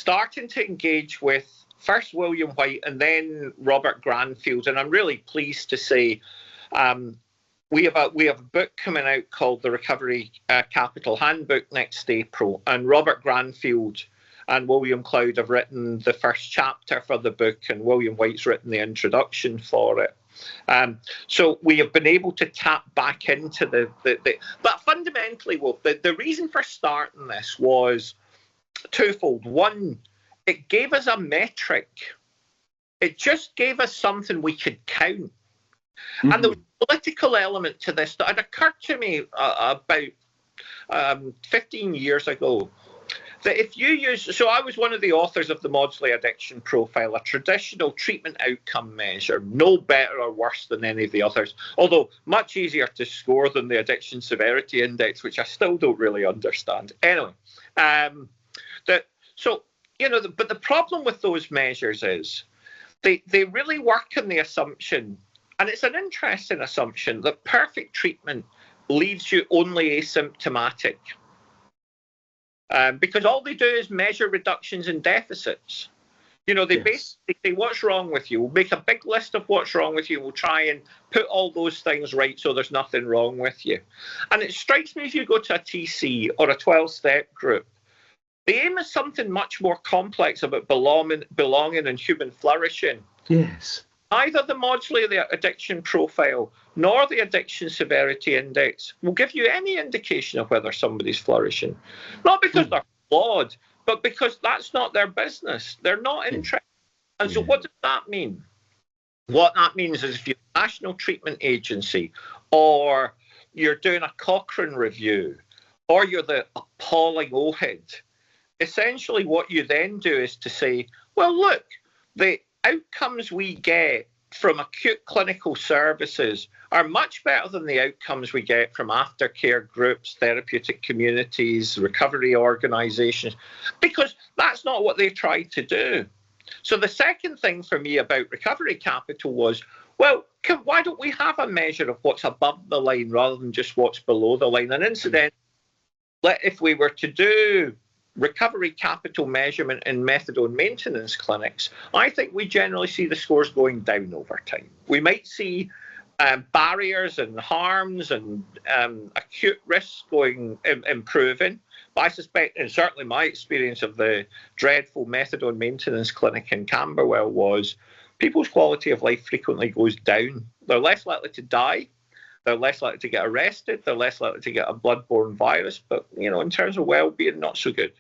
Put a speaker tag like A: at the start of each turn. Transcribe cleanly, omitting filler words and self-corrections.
A: starting to engage with first William White and then Robert Granfield, and I'm really pleased to say we have a book coming out called the Recovery Capital Handbook next April, and Robert Granfield and William Cloud have written the first chapter for the book, and William White's written the introduction for it. So we have been able to tap back into the but fundamentally, Wolf, the reason for starting this was twofold. One, it gave us a metric. It just gave us something we could count. And there was a political element to this that had occurred to me about 15 years ago. That if you use, so I was one of the authors of the Maudsley Addiction Profile, a traditional treatment outcome measure, no better or worse than any of the others, although much easier to score than the Addiction Severity Index, which I still don't really understand. Anyway, but the problem with those measures is they really work on the assumption, and it's an interesting assumption, that perfect treatment leaves you only asymptomatic. Because all they do is measure reductions in deficits. They basically say, what's wrong with you? We'll make a big list of what's wrong with you. We'll try and put all those things right so there's nothing wrong with you. And it strikes me, if you go to a TC or a 12-step group, the aim is something much more complex about belonging and human flourishing.
B: Yes.
A: Neither the Maudsley Addiction Profile nor the Addiction Severity Index will give you any indication of whether somebody's flourishing. Not because they're flawed, but because that's not their business. They're not interested. And so what does that mean? What that means is if you're a national treatment agency, or you're doing a Cochrane review, or you're the appalling OHID, essentially what you then do is to say, well, look, the outcomes we get from acute clinical services are much better than the outcomes we get from aftercare groups, therapeutic communities, recovery organisations, because that's not what they tried to do. So the second thing for me about Recovery Capital was, well, why don't we have a measure of what's above the line rather than just what's below the line? And incidentally, if we were to do Recovery Capital measurement in methadone maintenance clinics, I think we generally see the scores going down over time. We might see barriers and harms and acute risks improving, but I suspect, and certainly my experience of the dreadful methadone maintenance clinic in Camberwell was, people's quality of life frequently goes down. They're less likely to die. They're less likely to get arrested. They're less likely to get a blood-borne virus. But, in terms of well-being, not so good.